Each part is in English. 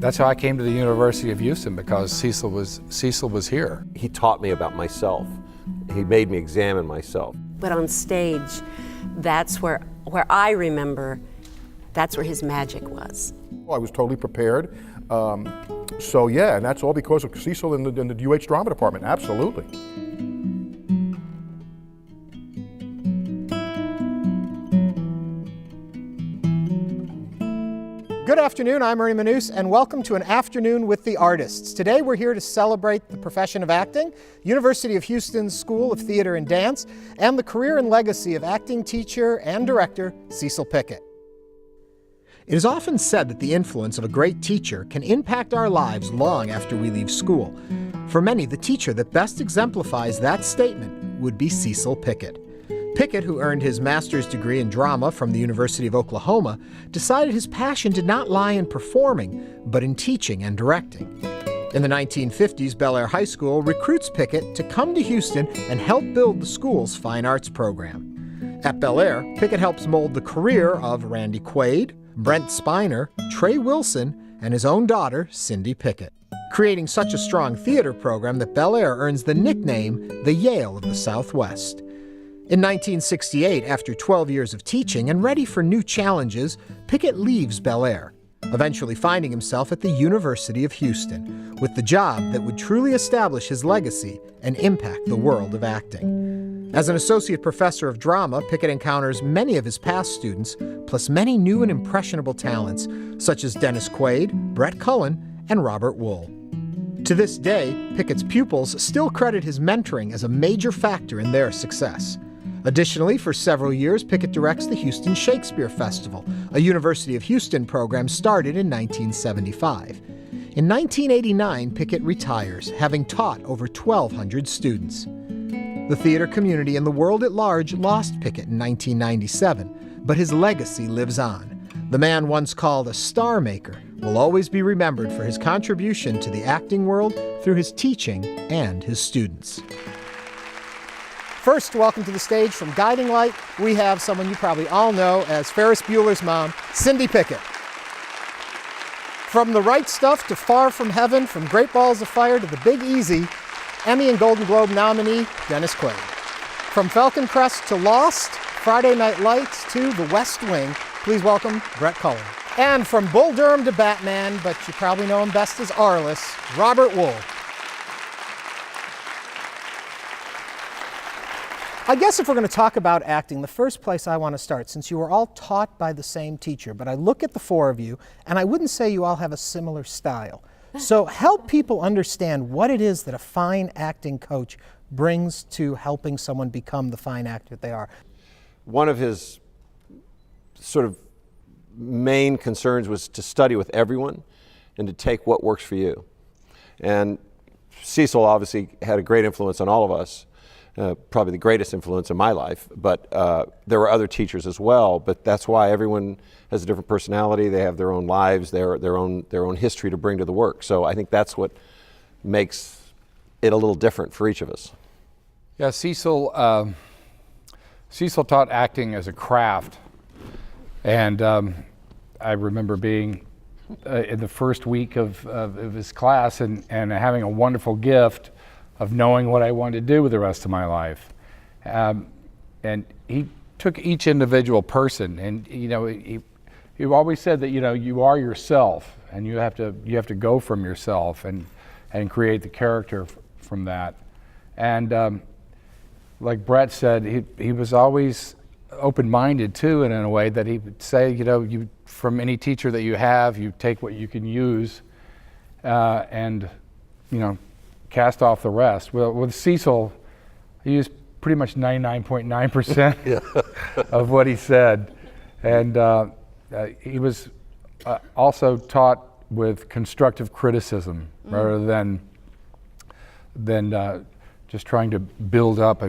That's how I came to the University of Houston, because Cecil was here. He taught me about myself. He made me examine myself. But on stage, that's where I remember, that's where his magic was. I was totally prepared. So yeah, and that's all because of Cecil in the UH drama department, absolutely. Good afternoon, I'm Ernie Manouse, and welcome to an Afternoon with the Artists. Today we're here to celebrate the profession of acting, University of Houston's School of Theater and Dance, and the career and legacy of acting teacher and director Cecil Pickett. It is often said that the influence of a great teacher can impact our lives long after we leave school. For many, the teacher that best exemplifies that statement would be Cecil Pickett. Pickett, who earned his master's degree in drama from the University of Oklahoma, decided his passion did not lie in performing, but in teaching and directing. In the 1950s, Bel Air High School recruits Pickett to come to Houston and help build the school's fine arts program. At Bel Air, Pickett helps mold the career of Randy Quaid, Brent Spiner, Trey Wilson, and his own daughter, Cindy Pickett, creating such a strong theater program that Bel Air earns the nickname the Yale of the Southwest. In 1968, after 12 years of teaching and ready for new challenges, Pickett leaves Bel Air, eventually finding himself at the University of Houston, with the job that would truly establish his legacy and impact the world of acting. As an associate professor of drama, Pickett encounters many of his past students, plus many new and impressionable talents, such as Dennis Quaid, Brett Cullen, and Robert Wuhl. To this day, Pickett's pupils still credit his mentoring as a major factor in their success. Additionally, for several years, Pickett directs the Houston Shakespeare Festival, a University of Houston program started in 1975. In 1989, Pickett retires, having taught over 1,200 students. The theater community and the world at large lost Pickett in 1997, but his legacy lives on. The man once called a star maker will always be remembered for his contribution to the acting world through his teaching and his students. First, welcome to the stage from Guiding Light, we have someone you probably all know as Ferris Bueller's mom, Cindy Pickett. From The Right Stuff to Far From Heaven, from Great Balls of Fire to The Big Easy, Emmy and Golden Globe nominee Dennis Quaid. From Falcon Crest to Lost, Friday Night Lights to The West Wing, please welcome Brett Cullen. And from Bull Durham to Batman, but you probably know him best as Arliss, Robert Wuhl. I guess if we're going to talk about acting, the first place I want to start, since you were all taught by the same teacher, but I look at the four of you, and I wouldn't say you all have a similar style. So help people understand what it is that a fine acting coach brings to helping someone become the fine actor they are. One of his sort of main concerns was to study with everyone and to take what works for you. And Cecil obviously had a great influence on all of us. Probably the greatest influence in my life, but there were other teachers as well, but that's why everyone has a different personality, they have their own lives, their own history to bring to the work. So I think that's what makes it a little different for each of us. Yeah, Cecil taught acting as a craft, and I remember being in the first week of his class and having a wonderful gift of knowing what I wanted to do with the rest of my life. And he took each individual person, and he always said that you are yourself, and you have to go from yourself and create the character from that. And like Brett said, he was always open-minded too, and in a way that he would say, you from any teacher that you have, you take what you can use, and cast off the rest. Well, with Cecil, he used pretty much 99.9% of what he said. And he was also taught with constructive criticism rather than just trying to build up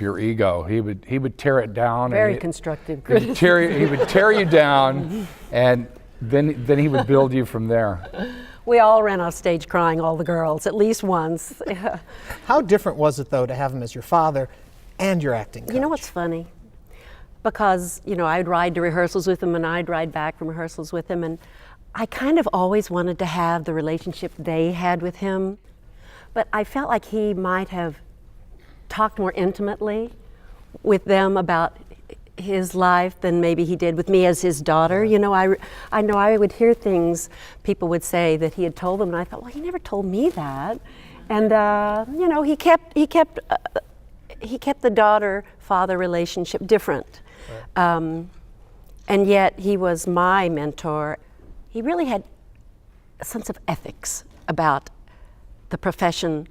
your ego. He would tear it down. Very constructive criticism. He would tear you down, and then he would build you from there. We all ran off stage crying, all the girls, at least once. How different was it, though, to have him as your father and your acting coach? You know what's funny? Because, I'd ride to rehearsals with him, and I'd ride back from rehearsals with him, and I kind of always wanted to have the relationship they had with him, but I felt like he might have talked more intimately with them about his life than maybe he did with me as his daughter. You know, I know I would hear things people would say that he had told them, and I thought, well, he never told me that. And you know, he kept the daughter-father relationship different. Right. And yet he was my mentor. He really had a sense of ethics about the profession,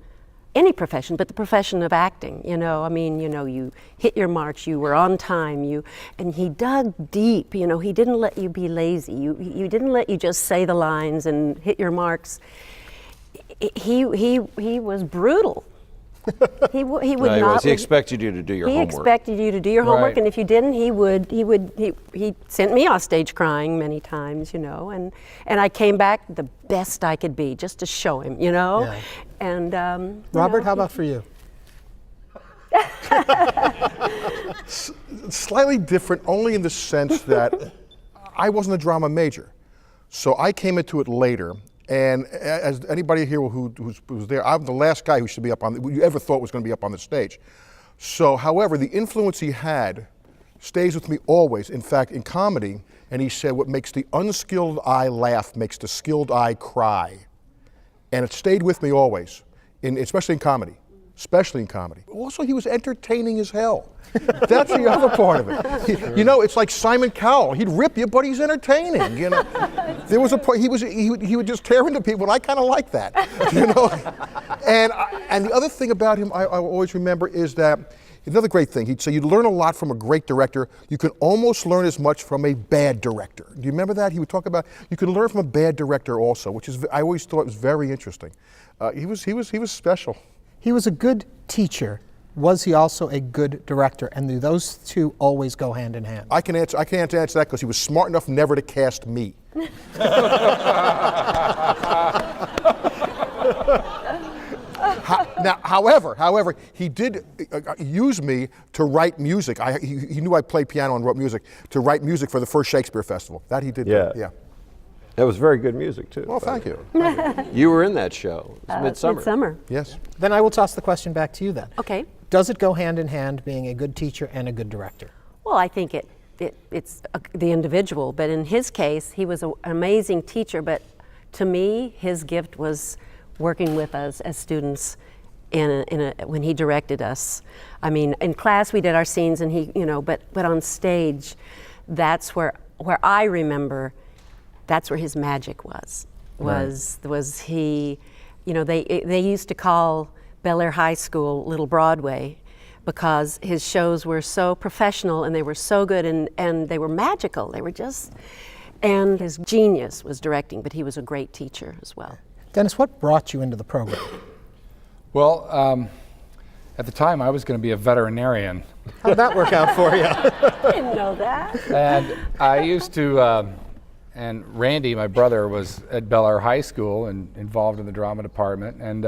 any profession, but the profession of acting. You know, I mean, you know, you hit your marks, you were on time, and he dug deep. You know, he didn't let you be lazy. You didn't let you just say the lines and hit your marks. He was brutal. He would not. He expected you to do your homework. He expected you to do your homework, Right. and if you didn't, he sent me off stage crying many times, you know, and I came back the best I could be just to show him, you know. Yeah. And Robert, how about for you? Slightly different, only in the sense that I wasn't a drama major, so I came into it later. And as anybody here who's there, I'm the last guy who should be up on, you ever thought was going to be up on the stage. So, however, the influence he had stays with me always. In fact, in comedy, and he said, what makes the unskilled eye laugh makes the skilled eye cry. And it stayed with me always, especially in comedy. Especially in comedy. Also, he was entertaining as hell. That's the other part of it. You know, it's like Simon Cowell. He'd rip you, but he's entertaining. You know, there was a point he would just tear into people, and I kind of like that. You know, and the other thing about him I always remember is that another great thing. He'd say you learn a lot from a great director. You can almost learn as much from a bad director. Do you remember that? He would talk about you can learn from a bad director also, which is I always thought was very interesting. He was special. He was a good teacher. Was he also a good director? And do those two always go hand in hand? I can't answer that because he was smart enough never to cast me. Now, however, he did use me to write music. He knew I played piano and wrote music, to write music for the first Shakespeare Festival. That he did. Yeah. Yeah. That was very good music, too. Well, thank you. You were in that show. It was Midsummer. Midsummer. Yes. Then I will toss the question back to you then. Okay. Does it go hand in hand being a good teacher and a good director? Well, I think it's the individual, but in his case, he was an amazing teacher, but to me, his gift was working with us as students when he directed us. I mean, in class we did our scenes and he, you know, but on stage, that's where I remember that's where his magic was he, you know, they used to call Bel Air High School Little Broadway because his shows were so professional and they were so good and they were magical. They were just, and his genius was directing, but he was a great teacher as well. Dennis, what brought you into the program? Well, at the time I was going to be a veterinarian. How'd that work out for you? I didn't know that. And I used to, and Randy, my brother, was at Bel Air High School and involved in the drama department. And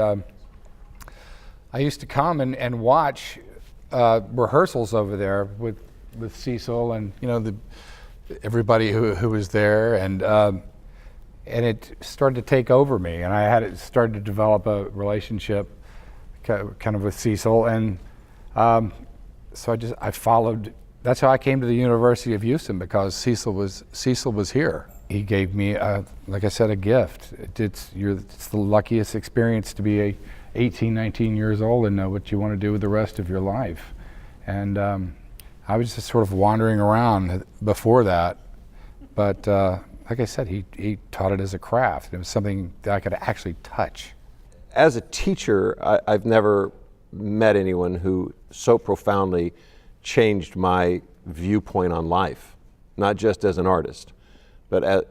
I used to come and watch rehearsals over there with Cecil and, you know, everybody who was there. And it started to take over me. And I started to develop a relationship kind of with Cecil. And so I followed. That's how I came to the University of Houston, because Cecil was here. He gave me, like I said, a gift. It's the luckiest experience to be 18, 19 years old and know what you want to do with the rest of your life. And I was just sort of wandering around before that. But like I said, he taught it as a craft. It was something that I could actually touch. As a teacher, I've never met anyone who so profoundly changed my viewpoint on life, not just as an artist, but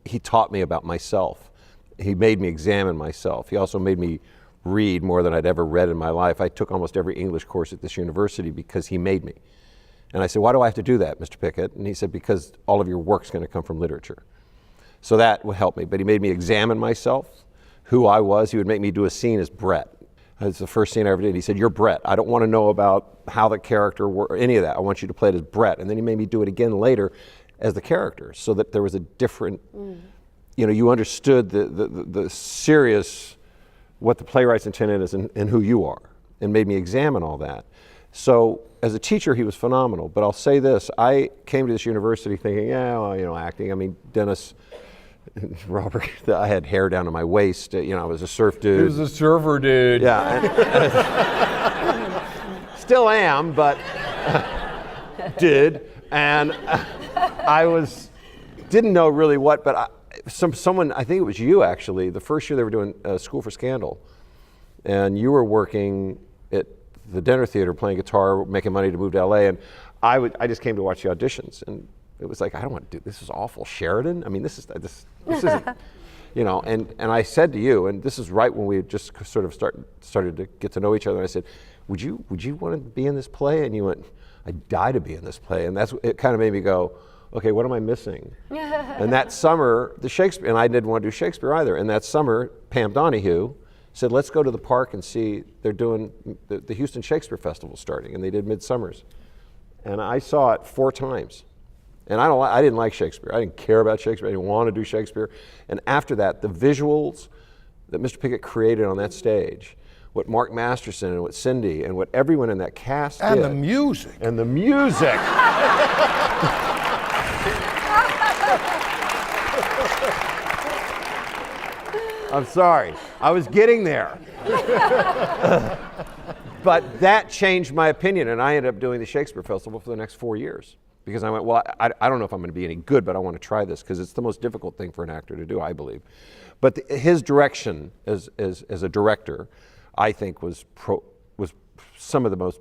he taught me about myself. He made me examine myself. He also made me read more than I'd ever read in my life. I took almost every English course at this university because he made me. And I said, why do I have to do that, Mr. Pickett? And he said, because all of your work's going to come from literature. So that would help me. But he made me examine myself, who I was. He would make me do a scene as Brett. That's the first scene I ever did. He said, you're Brett. I don't want to know about how the character worked or any of that. I want you to play it as Brett. And then he made me do it again later as the character, so that there was a different you understood the serious, what the playwright's intent is and who you are, and made me examine all that. So as a teacher, he was phenomenal. But I'll say this, I came to this university thinking, acting. I mean, Dennis, Robert, I had hair down to my waist. I was a surf dude. He was a surfer dude. Yeah. Still am, but did. And didn't know really what, but someone, I think it was you actually, the first year they were doing School for Scandal, and you were working at the Denver Theater playing guitar, making money to move to LA, and I just came to watch the auditions, and it was like, I don't want to do this. Is awful. Sheridan? I mean, this isn't, and I said to you, and this is right when we had just sort of started to get to know each other, and I said, would you want to be in this play? And you went, I'd die to be in this play. And it kind of made me go, okay, what am I missing? And that summer, and I didn't want to do Shakespeare either, and that summer, Pam Donahue said, let's go to the park and see, they're doing the Houston Shakespeare Festival starting, and they did Midsummers. And I saw it 4 times. And I didn't like Shakespeare. I didn't care about Shakespeare. I didn't want to do Shakespeare. And after that, the visuals that Mr. Pickett created on that stage, what Mark Masterson and what Cindy and what everyone in that cast And did. the music. And the music. I'm sorry. I was getting there. But that changed my opinion, and I ended up doing the Shakespeare Festival for the next 4 years. Because I went, well, I don't know if I'm going to be any good, but I want to try this, because it's the most difficult thing for an actor to do, I believe. But his direction as a director, I think, was some of the most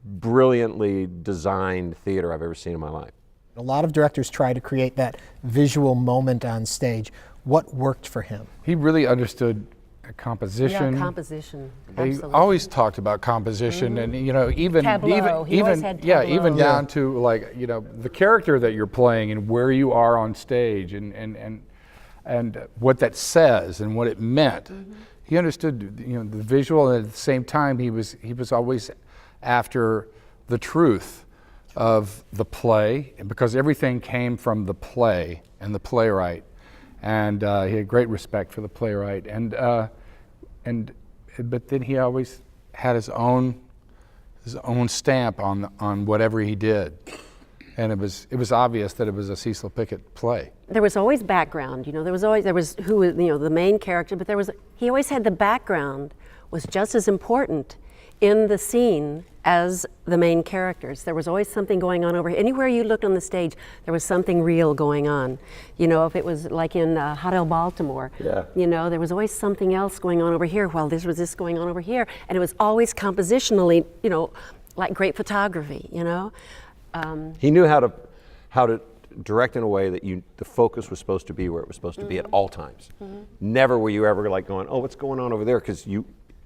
brilliantly designed theater I've ever seen in my life. A lot of directors try to create that visual moment on stage. What worked for him? He really understood composition. Yeah, composition. He Absolutely. always talked about composition, and even Tableau. He always had even tableau. down to like the character that you're playing and where you are on stage and what that says and what it meant. He understood the visual, and at the same time he was always after the truth of the play, because everything came from the play and the playwright, and he had great respect for the playwright, but then he always had his own stamp on whatever he did, and it was obvious that it was a Cecil Pickett play. There was always background, there was who was, the main character, but he always had the background was just as important in the scene as the main characters. There was always something going on over here. Anywhere you looked on the stage, there was something real going on. If it was like in Hotel Baltimore, there was always something else going on over here while this going on over here. And it was always compositionally, like great photography, He knew how to direct in a way that the focus was supposed to be where it was supposed to be at all times. Never were you ever like going, oh, what's going on over there? Because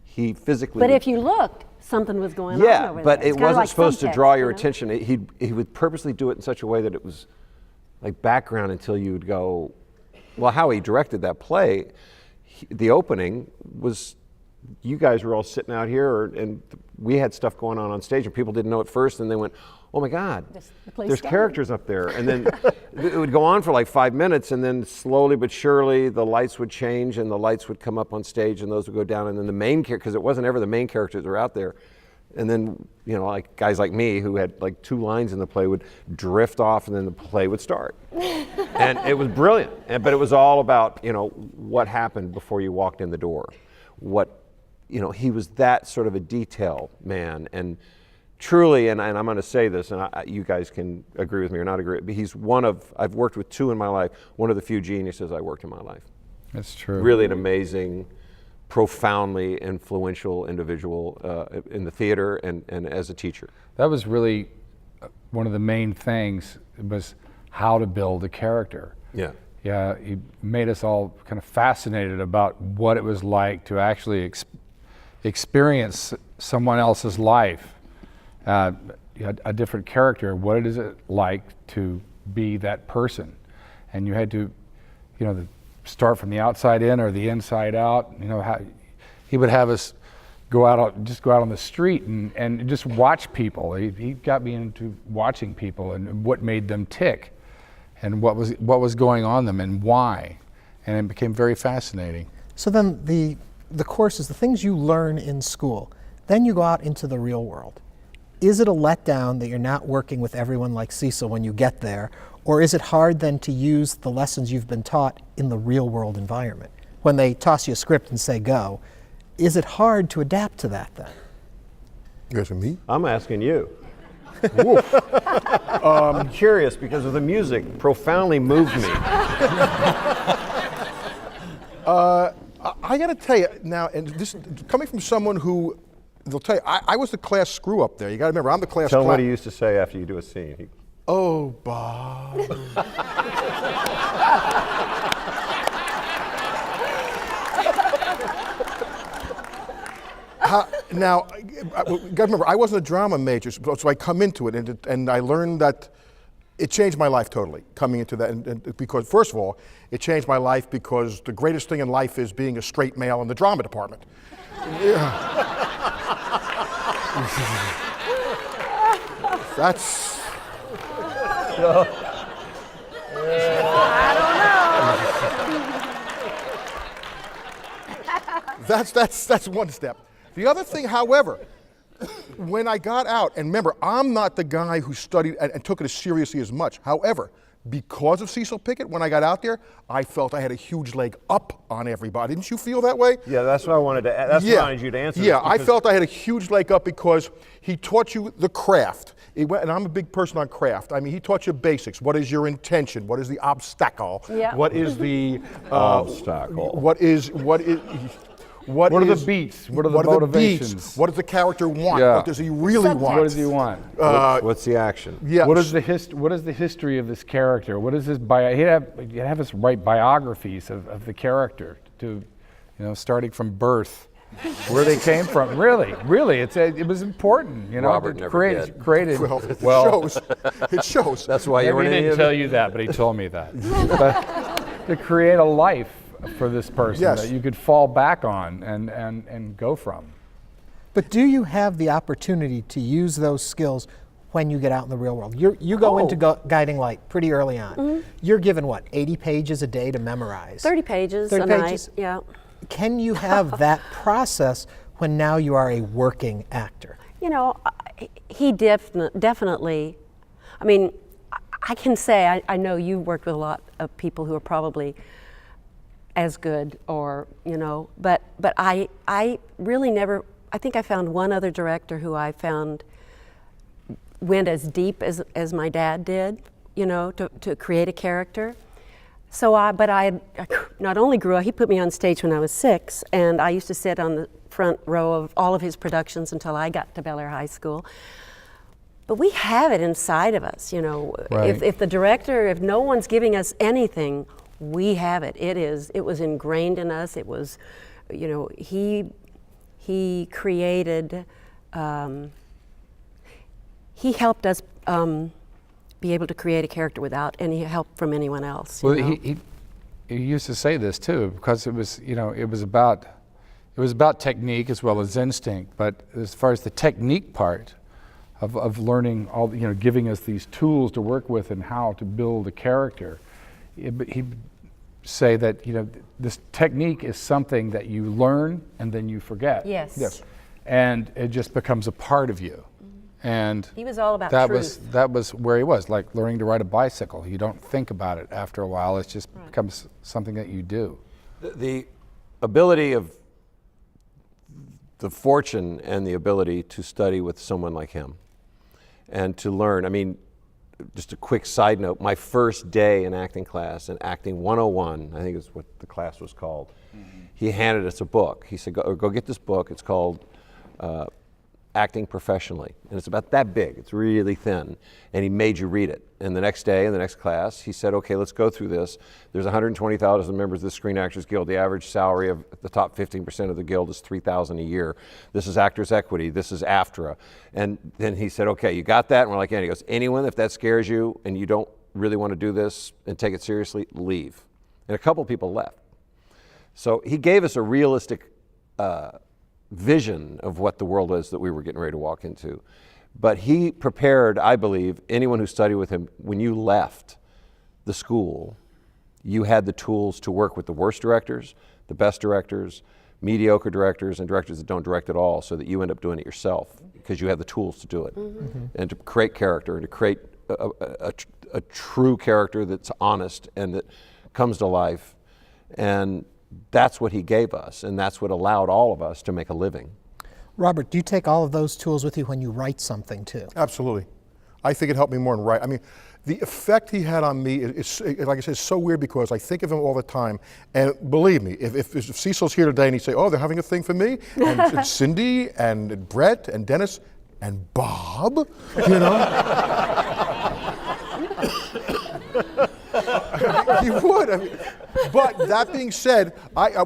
he physically. But if you looked, something was going on over there. Yeah, but it It's kinda wasn't like supposed to subtext, draw your attention. He would purposely do it in such a way that it was like background until you would go, well, how he directed that play, the opening was, you guys were all sitting out here, and we had stuff going on stage, and people didn't know at first, and they went, oh my God, there's characters up there. And then it would go on for like 5 minutes, and then slowly but surely the lights would change, and the lights would come up on stage, and those would go down, and then the main character, because it wasn't ever the main characters that were out there, and then like guys like me who had like 2 lines in the play would drift off, and then the play would start. And it was brilliant, but it was all about what happened before you walked in the door. He was that sort of a detail man, and truly, and I'm going to say this, and you guys can agree with me or not agree, but he's I've worked with 2 in my life, one of the few geniuses I worked in my life. That's true. Really an amazing, profoundly influential individual in the theater and as a teacher. That was really one of the main things, was how to build a character. Yeah. Yeah, he made us all kind of fascinated about what it was like to actually experience someone else's life, a different character. What is it like to be that person? And you had to, start from the outside in or the inside out. How he would have us go out on the street and just watch people. He got me into watching people and what made them tick, and what was going on them and why. and it became very fascinating. So then the courses, the things you learn in school, then you go out into the real world. Is it a letdown that you're not working with everyone like Cecil when you get there, or is it hard then to use the lessons you've been taught in the real world environment? When they toss you a script and say go, is it hard to adapt to that then? You asking me? I'm asking you. I'm curious because of the music profoundly moved me. I got to tell you now, and this coming from someone who, they'll tell you, I was the class screw up there. You got to remember, I'm the class. Tell him what he used to say after you do a scene. Oh, Bob. Now, you got to remember, I wasn't a drama major, so I come into it, and I learned that it changed my life totally, coming into that. And because, first of all, it changed my life because the greatest thing in life is being a straight male in the drama department. That's... That's one step. The other thing, however, when I got out, and remember, I'm not the guy who studied and took it as seriously as much. However, because of Cecil Pickett, when I got out there, I felt I had a huge leg up on everybody. Didn't you feel that way? Yeah, that's what I wanted to. That's what I wanted you to answer. Yeah, I felt I had a huge leg up because he taught you the craft. And I'm a big person on craft. I mean, he taught you basics. What is your intention? What is the obstacle? Yeah. What is the obstacle? What are the beats? What are the motivations? Beats? What does the character want? Yeah. What does he really want? What does he want? What's the action? Yeah. What is the history of this character? What is his he'd have us write biographies of the character to, starting from birth, where they came from. Really, it was important. Robert to never create, did. created. Well, it shows. That's why you Maybe were he in didn't any tell of you that, but he told me that. But to create a life for this person Yes. that you could fall back on and go from. But do you have the opportunity to use those skills when you get out in the real world? You go into guiding light pretty early on. Mm-hmm. You're given, 80 pages a day to memorize? 30 pages 30 a pages? night, yeah. Can you have that process when now you are a working actor? He definitely, I mean, I can say, I know you worked with a lot of people who are probably as good or, but I really never, I think I found one other director who I found went as deep as my dad did, to create a character. So I not only grew up, he put me on stage when I was 6, and I used to sit on the front row of all of his productions until I got to Bel Air High School. But we have it inside of us, Right. If the director, if no one's giving us anything, we have it. It was ingrained in us. It was, he created, he helped us be able to create a character without any help from anyone else. Well, he used to say this too, because it was about technique as well as instinct. But as far as the technique part of learning all, giving us these tools to work with and how to build a character, he'd say that this technique is something that you learn and then you forget. Yes. And it just becomes a part of you. And He was all about that truth. that was where he was, like learning to ride a bicycle. You don't think about it after a while. It just becomes something that you do. The ability of the fortune and the ability to study with someone like him and to learn. I mean, just a quick side note, my first day in acting class, in Acting 101, I think is what the class was called, he handed us a book. He said, go get this book. It's called Acting Professionally. And it's about that big. It's really thin. And he made you read it. And the next day, in the next class, he said, okay, let's go through this. There's 120,000 members of the Screen Actors Guild. The average salary of the top 15% of the guild is $3,000 a year. This is Actors Equity. This is AFTRA. And then he said, okay, you got that? And we're like, yeah. And he goes, anyone, if that scares you and you don't really want to do this and take it seriously, leave. And a couple people left. So he gave us a realistic vision of what the world was that we were getting ready to walk into. But he prepared, I believe, anyone who studied with him, when you left the school, you had the tools to work with the worst directors, the best directors, mediocre directors, and directors that don't direct at all, so that you end up doing it yourself because you have the tools to do it. And to create character, and to create a true character that's honest and that comes to life. And that's what he gave us, and that's what allowed all of us to make a living. Robert, do you take all of those tools with you when you write something too? Absolutely. I think it helped me more in writing. I mean, the effect he had on me is, like I said, so weird because I think of him all the time. And believe me, if Cecil's here today and he'd say, oh, they're having a thing for me, and Cindy and Brett and Dennis and Bob, you know? He would. I mean, but that being said,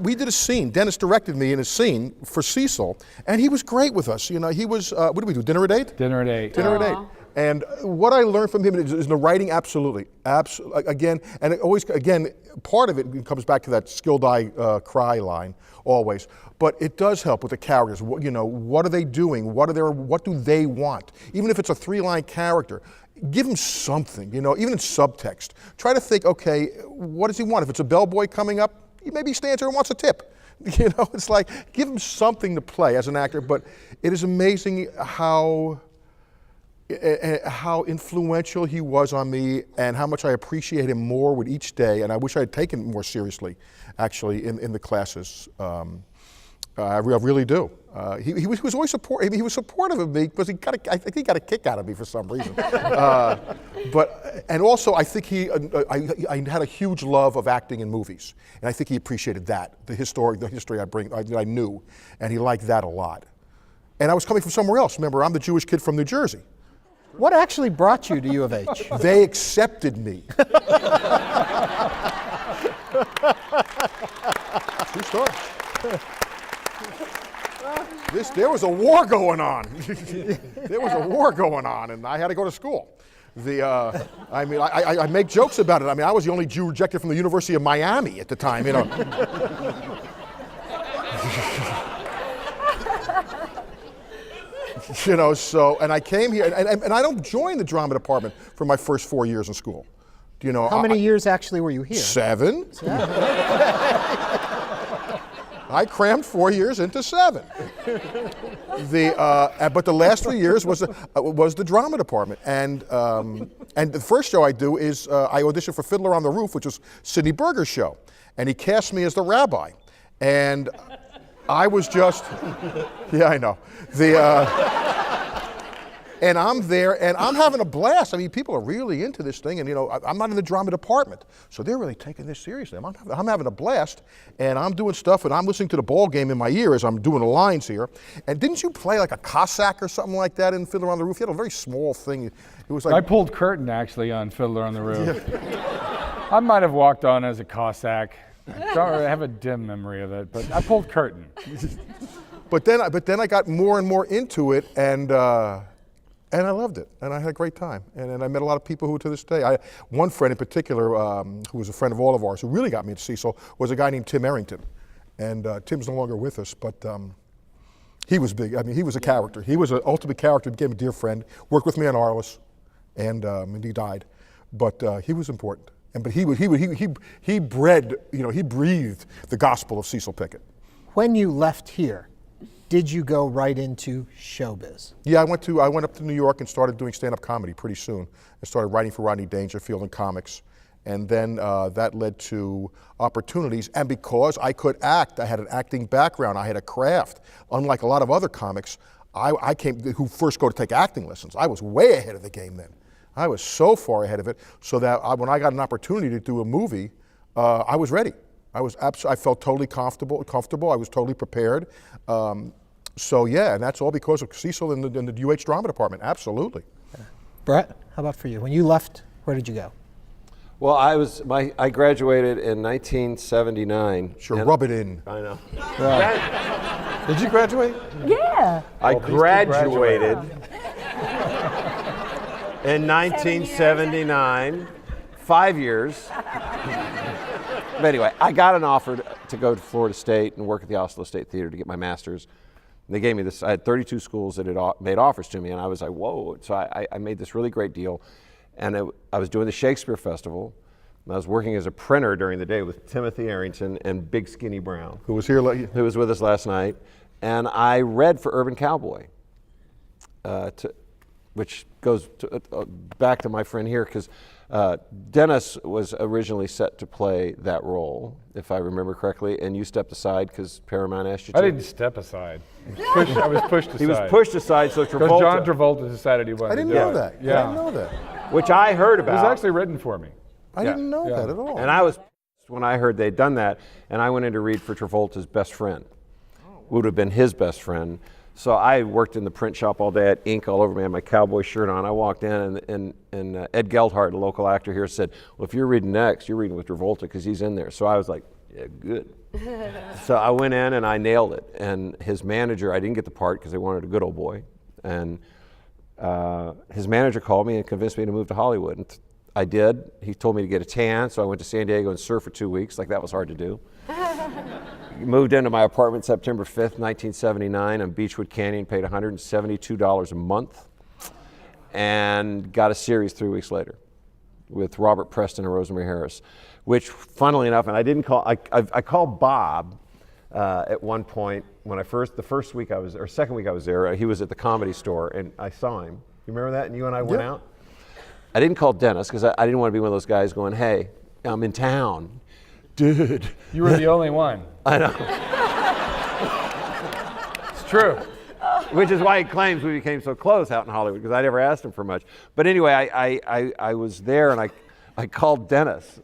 we did a scene. Dennis directed me in a scene for Cecil, and he was great with us. You know, he was. What did we do? Dinner at 8? Dinner at 8. Dinner at 8. And what I learned from him is the writing, absolutely. Again, and it always, again, part of it comes back to that skill die cry line, always. But it does help with the characters. You know, what are they doing? What do they want? Even if it's a 3-line character, give him something, you know, even in subtext. Try to think, okay, what does he want? If it's a bellboy coming up, maybe he stands there and wants a tip. You know, it's like, give him something to play as an actor. But it is amazing how influential he was on me and how much I appreciate him more with each day. And I wish I had taken it more seriously, actually, in the classes. I really do. He was always supportive. He was supportive of me because I think he got a kick out of me for some reason. And also I think I had a huge love of acting in movies, and I think he appreciated that, the history I knew, and he liked that a lot. And I was coming from somewhere else. Remember, I'm the Jewish kid from New Jersey. What actually brought you to U of H? They accepted me. True story. There was a war going on. There was a war going on, and I had to go to school. I mean, I make jokes about it. I mean, I was the only Jew rejected from the University of Miami at the time, you know. You know, so, and I came here, and I don't join the drama department for my first 4 years in school. You know, how many years actually were you here? 7. I crammed 4 years into 7. But the last 3 years was the drama department, and the first show I do is I auditioned for Fiddler on the Roof, which was Sidney Berger's show, and he cast me as the rabbi, and I was just, yeah, I know. And I'm there, and I'm having a blast. I mean, people are really into this thing, and you know, I'm not in the drama department, so they're really taking this seriously. I'm having a blast, and I'm doing stuff, and I'm listening to the ball game in my ear as I'm doing the lines here. And didn't you play like a Cossack or something like that in Fiddler on the Roof? You had a very small thing. It was like I pulled curtain actually on Fiddler on the Roof. Yeah. I might have walked on as a Cossack. I have a dim memory of it, but I pulled curtain. But then I got more and more into it, and I loved it, and I had a great time. And I met a lot of people who, to this day, one friend in particular, who was a friend of all of ours, who really got me into Cecil, was a guy named Tim Arrington. And Tim's no longer with us, but he was big. I mean, he was a character. He was an ultimate character, became a dear friend, worked with me on Arliss, and he died. But he was important. But he bred, you know, he breathed the gospel of Cecil Pickett. When you left here, did you go right into showbiz? Yeah, I went up to New York and started doing stand-up comedy pretty soon. I started writing for Rodney Dangerfield and comics, and then that led to opportunities. And because I could act, I had an acting background, I had a craft. Unlike a lot of other comics, who first go to take acting lessons. I was way ahead of the game then. I was so far ahead of it, so that when I got an opportunity to do a movie, I was ready. I felt totally comfortable. I was totally prepared. So yeah, and that's all because of Cecil and the UH drama department. Absolutely. Brett, how about for you? When you left, where did you go? Well, I graduated in 1979. Sure, rub it in. I know. Right. Did you graduate? Yeah. I graduated in 1979, 5 years. But anyway, I got an offer to go to Florida State and work at the Oslo State Theater to get my master's. And they gave me this. I had 32 schools that had made offers to me, and I was like, whoa. So I made this really great deal. And I was doing the Shakespeare Festival, I was working as a printer during the day with Timothy Arrington and Big Skinny Brown, Who was here? who was with us last night. And I read for Urban Cowboy, which goes back to my friend here, because Dennis was originally set to play that role, if I remember correctly, and you stepped aside because Paramount asked you to. I didn't step aside. I was pushed aside. He was pushed aside, so Because Travolta, John Travolta decided he wanted I didn't to do know it. that. Yeah. I didn't know that. which I heard It was about. actually written for me. I Yeah, didn't know yeah. that at all. And I was pissed when I heard they'd done that, and I went in to read for Travolta's best friend, would have been his best friend. So I worked in the print shop all day. I had ink all over me. I had my cowboy shirt on. I walked in, and Ed Geldhart, a local actor here, said, "Well, if you're reading next, you're reading with Travolta because he's in there." So I was like, "Yeah, good." So I went in and I nailed it. And his manager, I didn't get the part because they wanted a good old boy. And his manager called me and convinced me to move to Hollywood. And I did. He told me to get a tan, so I went to San Diego and surfed for 2 weeks. Like, that was hard to do. Moved into my apartment September 5th, 1979 on Beechwood Canyon, paid $172 a month, and got a series 3 weeks later with Robert Preston and Rosemary Harris, which, funnily enough, and I didn't call, I called Bob at one point when the first week I was, or second week I was there, he was at the Comedy Store, and I saw him. You remember that? And you and I went out? I didn't call Dennis because I didn't want to be one of those guys going, "Hey, I'm in town." Dude. You were the only one. I know. It's true. Which is why he claims we became so close out in Hollywood, because I never asked him for much. But anyway, I was there, and I called Dennis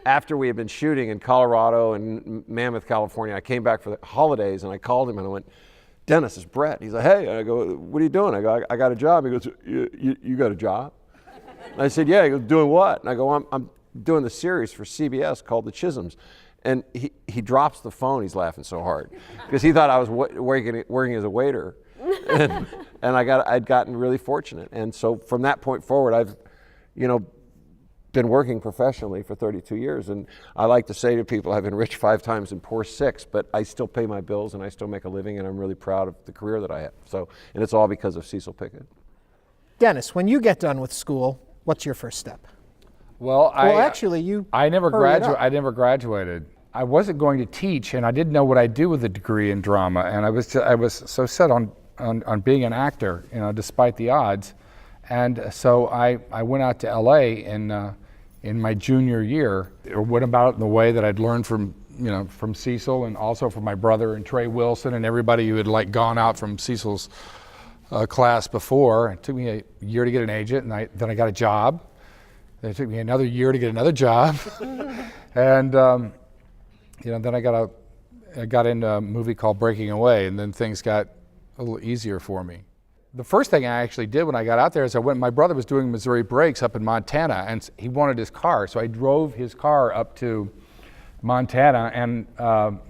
after we had been shooting in Colorado and Mammoth, California. I came back for the holidays, and I called him, and I went, "Dennis, it's Brett." He's like, "Hey." And I go, "What are you doing?" I go, "I got a job." He goes, You got a job?" And I said, "Yeah." He goes, "Doing what?" And I go, I'm doing the series for CBS called The Chisholms." And he drops the phone. He's laughing so hard because he thought I was working as a waiter, and I'd gotten really fortunate. And so from that point forward, I've, been working professionally for 32 years. And I like to say to people, I've been rich 5 times and poor 6, but I still pay my bills and I still make a living, and I'm really proud of the career that I have. So, and it's all because of Cecil Pickett. Dennis, when you get done with school, what's your first step? Well, actually, I never hurry it up. I never graduated. I wasn't going to teach, and I didn't know what I'd do with a degree in drama. And I was so set on being an actor, despite the odds. And so I went out to L.A. in my junior year. It went about it in the way that I'd learned from Cecil, and also from my brother and Trey Wilson and everybody who had gone out from Cecil's class before. It took me a year to get an agent, and then I got a job. Then it took me another year to get another job, and then I got into a movie called Breaking Away, and then things got a little easier for me. The first thing I actually did when I got out there is my brother was doing Missouri breaks up in Montana, and he wanted his car, so I drove his car up to Montana, and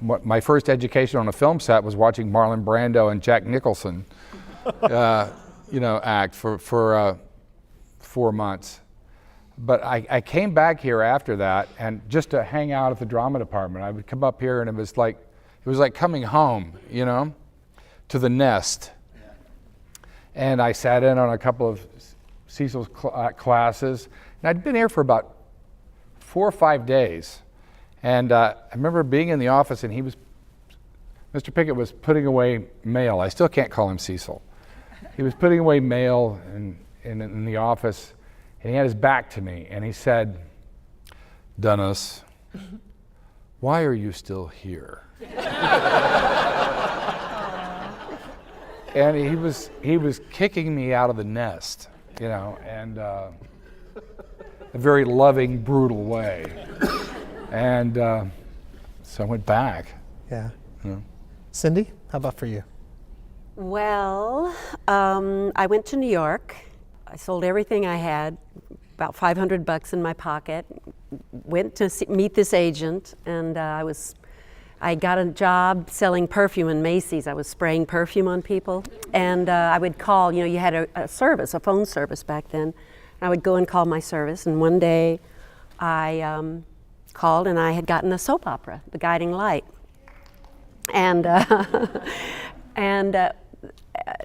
my first education on a film set was watching Marlon Brando and Jack Nicholson act for 4 months. But I came back here after that, and just to hang out at the drama department. I would come up here, and it was like coming home, to the nest. And I sat in on a couple of Cecil's classes, and I'd been here for about 4 or 5 days. And I remember being in the office, and Mr. Pickett was putting away mail. I still can't call him Cecil. He was putting away mail in the office, and he had his back to me, and he said, "Dennis, why are you still here?" And he was kicking me out of the nest, and a very loving, brutal way. And so I went back. Yeah. Cindy, how about for you? Well, I went to New York. I sold everything I had, about $500 in my pocket. Went to meet this agent, and I got a job selling perfume in Macy's. I was spraying perfume on people, and I would call. You had a service, a phone service back then. I would go and call my service, and one day I called, and I had gotten a soap opera, The Guiding Light, and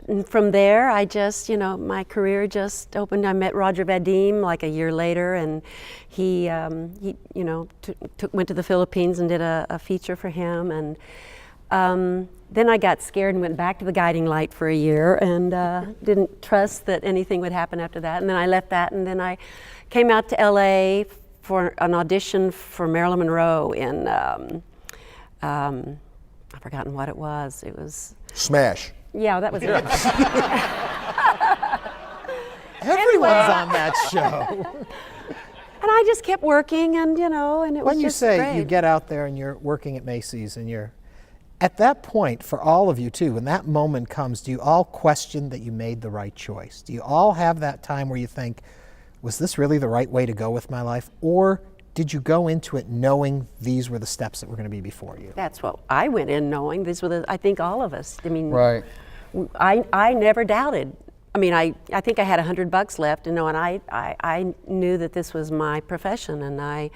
and from there, I just, my career just opened. I met Roger Vadim like a year later, and he went to the Philippines and did a feature for him. And then I got scared and went back to the guiding light for a year and didn't trust that anything would happen after that. And then I left that, and then I came out to LA for an audition for Marilyn Monroe in, I've forgotten what it was. It was... Smash. Yeah, that was it. Everyone's on that show. And I just kept working, and and it was When you just say great. you get out there and you're working at Macy's and you're, at that point, for all of you too, when that moment comes, do you all question that you made the right choice? Do you all have that time where you think, was this really the right way to go with my life? Or did you go into it knowing these were the steps that were going to be before you? That's what I went in knowing. These were I think all of us. I mean, Right. I never doubted. I mean, I think I had $100 left, and I knew that this was my profession, and I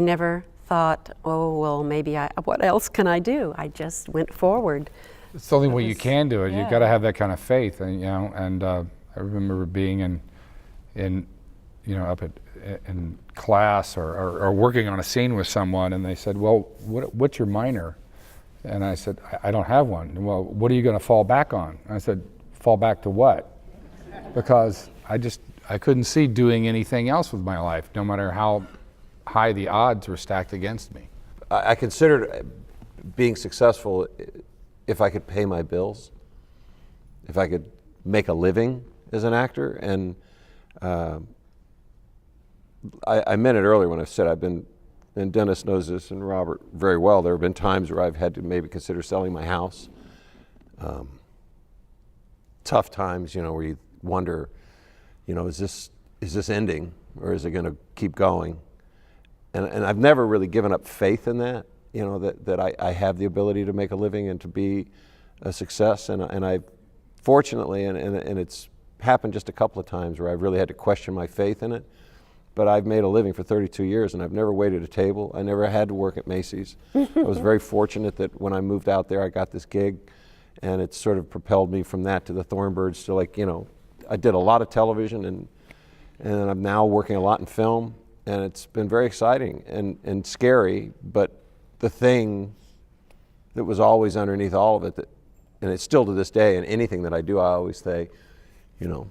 never thought, oh, well, maybe what else can I do? I just went forward. It's the only way you can do it. yeah. You've got to have that kind of faith, and I remember being in up in class or working on a scene with someone, and they said, well, what's your minor? And I said, I don't have one. And, well, what are you going to fall back on? And I said, fall back to what? Because I couldn't see doing anything else with my life, no matter how high the odds were stacked against me. I considered being successful if I could pay my bills, if I could make a living as an actor. And I meant it earlier when I said I've been, and Dennis knows this and Robert very well, there have been times where I've had to maybe consider selling my house. Tough times, where you wonder, is this ending, or is it going to keep going? And I've never really given up faith in that, that I have the ability to make a living and to be a success. And I, fortunately, and it's happened just a couple of times where I've really had to question my faith in it. But I've made a living for 32 years, and I've never waited a table. I never had to work at Macy's. I was very fortunate that when I moved out there, I got this gig, and it sort of propelled me from that to the Thornbirds to I did a lot of television, and I'm now working a lot in film, and it's been very exciting and scary. But the thing that was always underneath all of it, and it's still to this day, and anything that I do, I always say,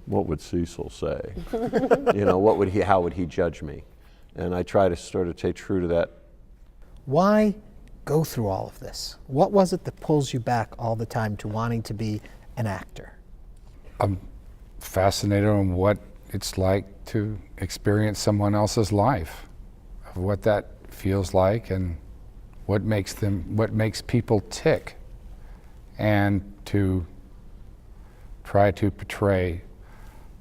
what would Cecil say? How would he judge me? And I try to sort of stay true to that. Why go through all of this? What was it that pulls you back all the time to wanting to be an actor? I'm fascinated on what it's like to experience someone else's life, of what that feels like and what makes people tick, and to try to portray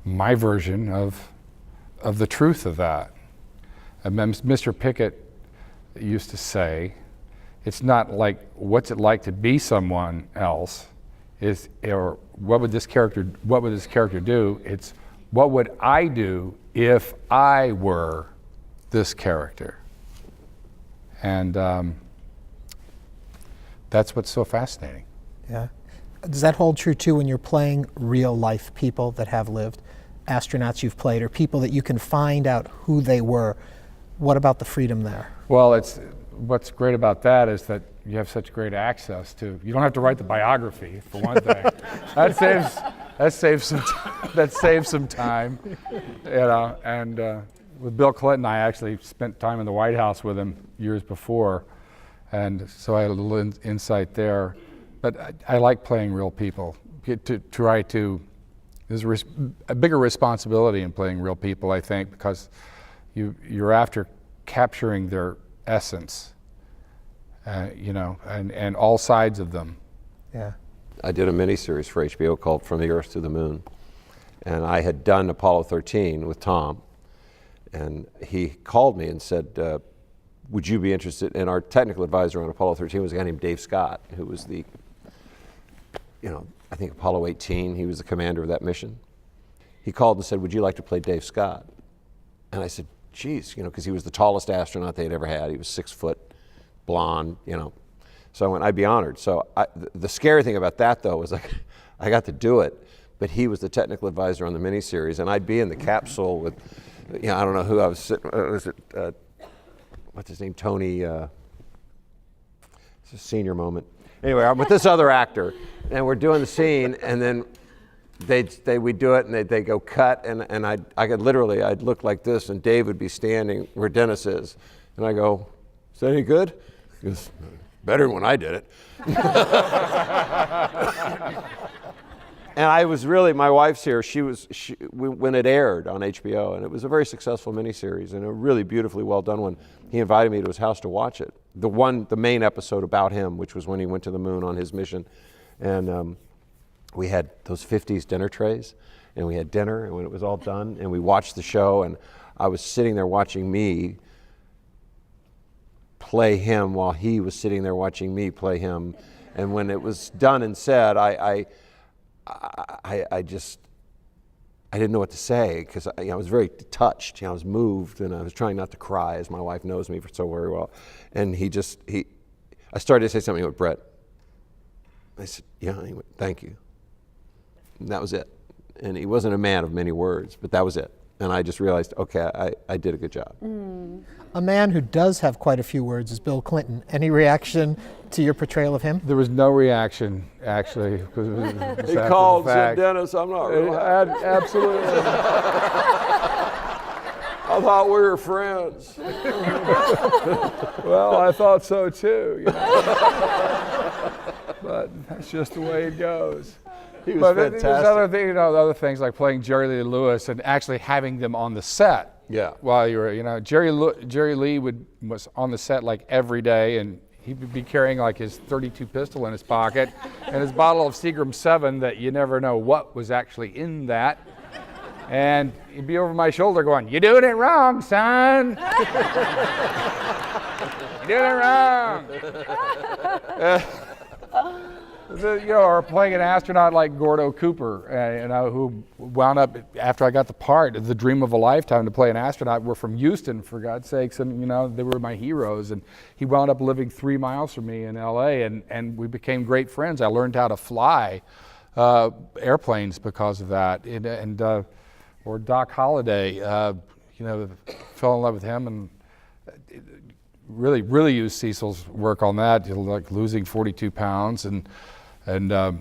my version of the truth of that. Mr. Pickett used to say, it's not like what's it like to be someone else, or what would this character do? It's what would I do if I were this character? And that's what's so fascinating. Yeah. Does that hold true too when you're playing real life people that have lived? Astronauts you've played, or people that you can find out who they were? What about the freedom there? Well, what's great about that is that you have such great access to. You don't have to write the biography, for one thing. that saves some time, And with Bill Clinton, I actually spent time in the White House with him years before, and so I had a little insight there. But I like playing real people. There's a bigger responsibility in playing real people, I think, because you're after capturing their essence, and all sides of them. Yeah. I did a miniseries for HBO called From the Earth to the Moon, and I had done Apollo 13 with Tom, and he called me and said, would you be interested? And our technical advisor on Apollo 13 was a guy named Dave Scott, who was I think Apollo 18, he was the commander of that mission. He called and said, would you like to play Dave Scott? And I said, geez, because he was the tallest astronaut they'd ever had. He was 6 foot, blonde, So I went, I'd be honored. So the scary thing about that, though, was I got to do it, but he was the technical advisor on the miniseries, and I'd be in the capsule with, I don't know who I was sitting, what's his name, Tony, it's a senior moment. Anyway, I'm with this other actor, and we're doing the scene, and then we'd do it, and they'd go cut, and I'd look like this, and Dave would be standing where Dennis is, and I go, is that any good? He goes, better than when I did it. And I was really, my wife's here, when it aired on HBO, and it was a very successful miniseries, and a really beautifully well done one. He invited me to his house to watch it. The main episode about him, which was when he went to the moon on his mission. And we had those 50s dinner trays, and we had dinner, and when it was all done, and we watched the show, and I was sitting there watching me play him while he was sitting there watching me play him. And when it was done and said, I didn't know what to say, because I was very touched. I was moved, and I was trying not to cry, as my wife knows me so very well. And I started to say something with Brett. I said, yeah, and he went, thank you. And that was it. And he wasn't a man of many words, but that was it. And I just realized, okay, I did a good job. A man who does have quite a few words is Bill Clinton. Any reaction to your portrayal of him? There was no reaction, actually. Because it was He called, said, Dennis, I'm not real happy. Absolutely. I thought we were friends. Well, I thought so too. But that's just the way it goes. He was But fantastic. there's other things like playing Jerry Lee Lewis and actually having them on the set. Yeah. While you were, Jerry Lee was on the set like every day, and he would be carrying like his .32 pistol in his pocket and his bottle of Seagram 7 that you never know what was actually in that. And he'd be over my shoulder going, "You're doing it wrong, son. You're doing it wrong." Or playing an astronaut like Gordo Cooper, who wound up, after I got the part, the dream of a lifetime to play an astronaut. We're from Houston, for God's sakes, and they were my heroes. And he wound up living 3 miles from me in LA, and we became great friends. I learned how to fly airplanes because of that. Or Doc Holliday, fell in love with him, and really used Cecil's work on that, like losing 42 pounds and to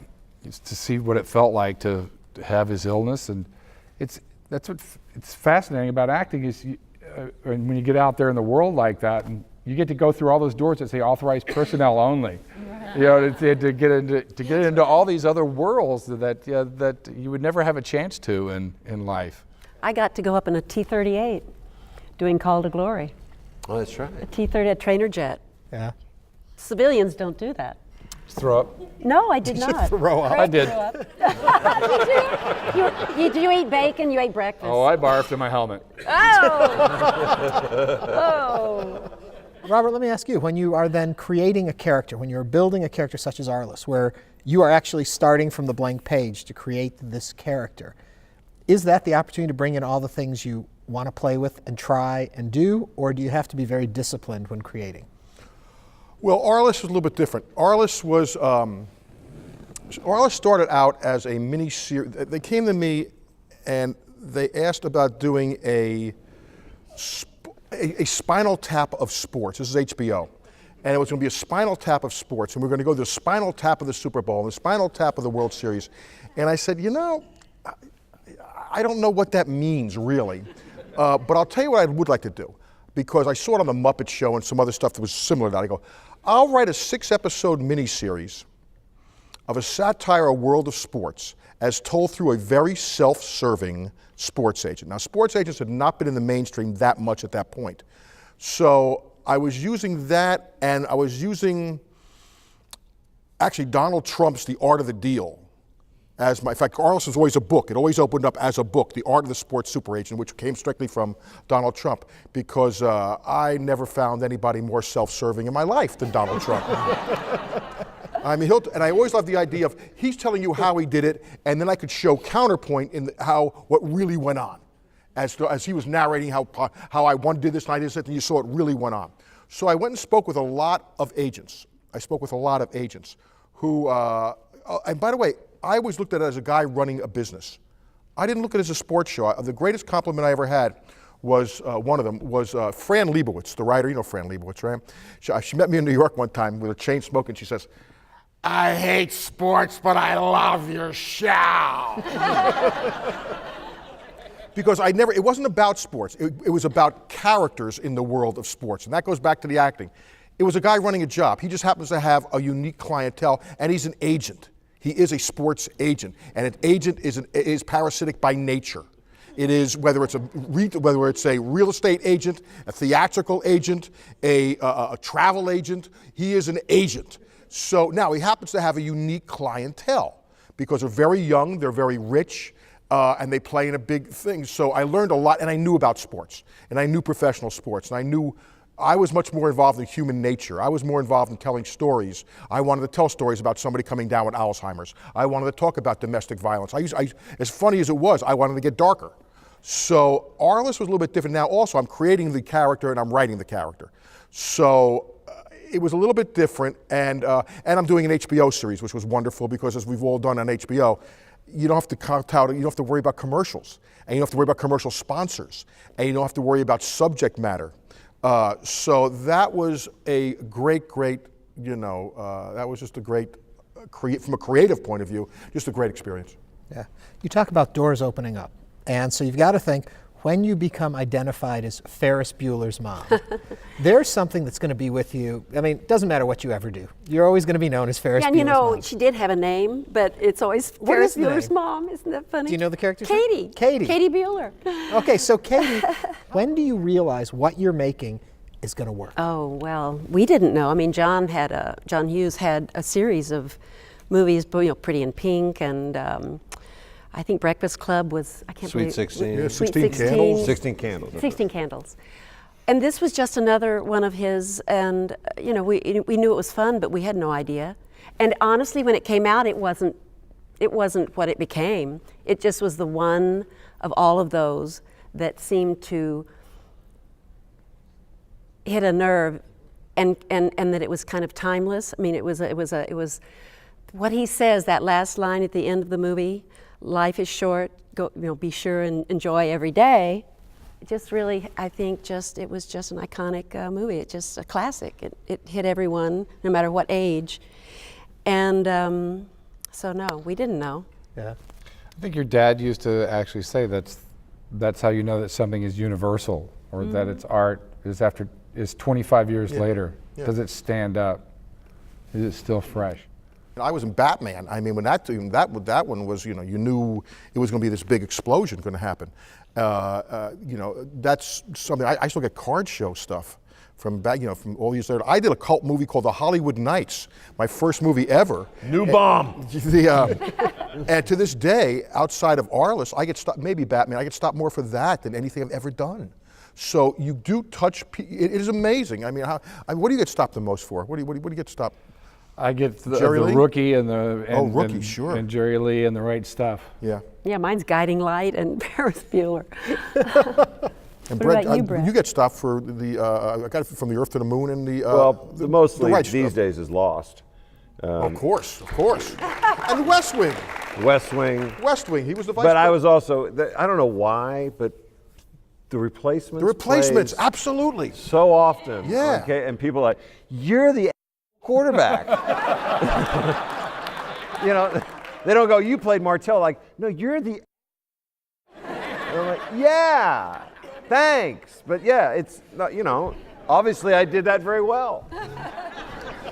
see what it felt like to have his illness. And it's fascinating about acting is when you get out there in the world like that, and you get to go through all those doors that say authorized personnel only. To get into all these other worlds that you would never have a chance to in life. I got to go up in a T-38 doing Call to Glory. Oh, that's right. A T-30, a trainer jet. Yeah. Civilians don't do that. Just throw up. No, I did not. Throw up. I did. Did you eat bacon? You ate breakfast. Oh, I barfed in my helmet. Oh. Robert, let me ask you, when you are then creating a character, when you're building a character such as Arliss, where you are actually starting from the blank page to create this character, is that the opportunity to bring in all the things you want to play with and try and do, or do you have to be very disciplined when creating? Well, Arliss was a little bit different. Arliss started out as a mini-series. They came to me and they asked about doing a Spinal Tap of sports. This is HBO. And it was going to be a Spinal Tap of sports. And we're going to go to the Spinal Tap of the Super Bowl and the Spinal Tap of the World Series. And I said, I don't know what that means, really. But I'll tell you what I would like to do, because I saw it on the Muppet Show and some other stuff that was similar to that. I go, I'll write a 6-episode miniseries of a satire of world of sports as told through a very self-serving sports agent. Now, sports agents had not been in the mainstream that much at that point. So I was using that, and I was using actually Donald Trump's The Art of the Deal as in fact, Arliss was always a book. It always opened up as a book, The Art of the Sports Super Agent, which came strictly from Donald Trump, because I never found anybody more self-serving in my life than Donald Trump. I mean, and I always loved the idea of he's telling you how he did it, and then I could show counterpoint in what really went on, as he was narrating how I did this and I did this, and you saw it really went on. So I went and spoke with a lot of agents. I spoke with a lot of agents who, and by the way, I always looked at it as a guy running a business. I didn't look at it as a sports show. The greatest compliment I ever had was, one of them, was Fran Lebowitz, the writer. You know Fran Lebowitz, right? She met me in New York one time with a chain smoke, and she says, "I hate sports, but I love your show." Because it wasn't about sports. It was about characters in the world of sports. And that goes back to the acting. It was a guy running a job. He just happens to have a unique clientele, and he's an agent. He is a sports agent. And an agent is parasitic by nature. It is, whether it's a real estate agent, a theatrical agent, a travel agent, he is an agent. So now he happens to have a unique clientele because they're very young, they're very rich, and they play in a big thing. So I learned a lot, and I knew about sports, and I knew professional sports, and I was much more involved in human nature. I was more involved in telling stories. I wanted to tell stories about somebody coming down with Alzheimer's. I wanted to talk about domestic violence. As funny as it was, I wanted to get darker. So Arliss was a little bit different. Now also I'm creating the character and I'm writing the character. So it was a little bit different, and I'm doing an HBO series, which was wonderful because, as we've all done on HBO, you don't have to you don't have to worry about commercials, and you don't have to worry about commercial sponsors, and you don't have to worry about subject matter. So that was a great, that was just a great, from a creative point of view, just a great experience. Yeah. You talk about doors opening up. And so you've got to think, when you become identified as Ferris Bueller's mom, there's something that's going to be with you. I mean, it doesn't matter what you ever do. You're always going to be known as Ferris Bueller's mom. And she did have a name, but it's always Ferris Bueller's mom. Isn't that funny? Do you know the character's name? Katie. Katie Bueller. Okay, so Katie, when do you realize what you're making is going to work? Oh, well, we didn't know. I mean, John Hughes had a series of movies, Pretty in Pink, and I think Breakfast Club was, I can't believe. Sweet 16. Yeah, Sweet 16 Candles. 16 Candles. 16 Candles. And this was just another one of his, and we knew it was fun, but we had no idea. And honestly, when it came out, it wasn't what it became. It just was the one of all of those that seemed to hit a nerve, and that it was kind of timeless. I mean, it was what he says, that last line at the end of the movie, "Life is short, be sure and enjoy every day." Just really, I think it was just an iconic movie. It's just a classic. It hit everyone, no matter what age. And so no, we didn't know. Yeah. I think your dad used to actually say that's how you know that something is universal, or that it's art, is 25 years later. Yeah. Does it stand up? Is it still fresh? I was in Batman. I mean, when that one was, you knew it was going to be this big explosion going to happen. That's something. I still get card show stuff from from all these later. I did a cult movie called The Hollywood Knights, my first movie ever. New bomb. And to this day, outside of Arliss, I get stopped. Maybe Batman. I get stopped more for that than anything I've ever done. So you do touch. It is amazing. I mean, what do you get stopped the most for? What do you get stopped? I get the Lee? Rookie and Rookie, sure. And Jerry Lee and The Right Stuff. Yeah. Yeah, mine's Guiding Light and Ferris Bueller. And What Brett, about you, Brett? you get stopped for I got it from the Earth to the Moon and the Mostly right these stuff. days is Lost. Of course. And West Wing. West Wing. West Wing. He was the vice. But I president. was also, I don't know why, but The Replacements. The Replacements, plays absolutely. so often. Yeah. Okay, and people are like, you're the quarterback. They don't go, you played Martell. Like, no, you're the. And I'm like, yeah, thanks. But yeah, it's not, obviously I did that very well.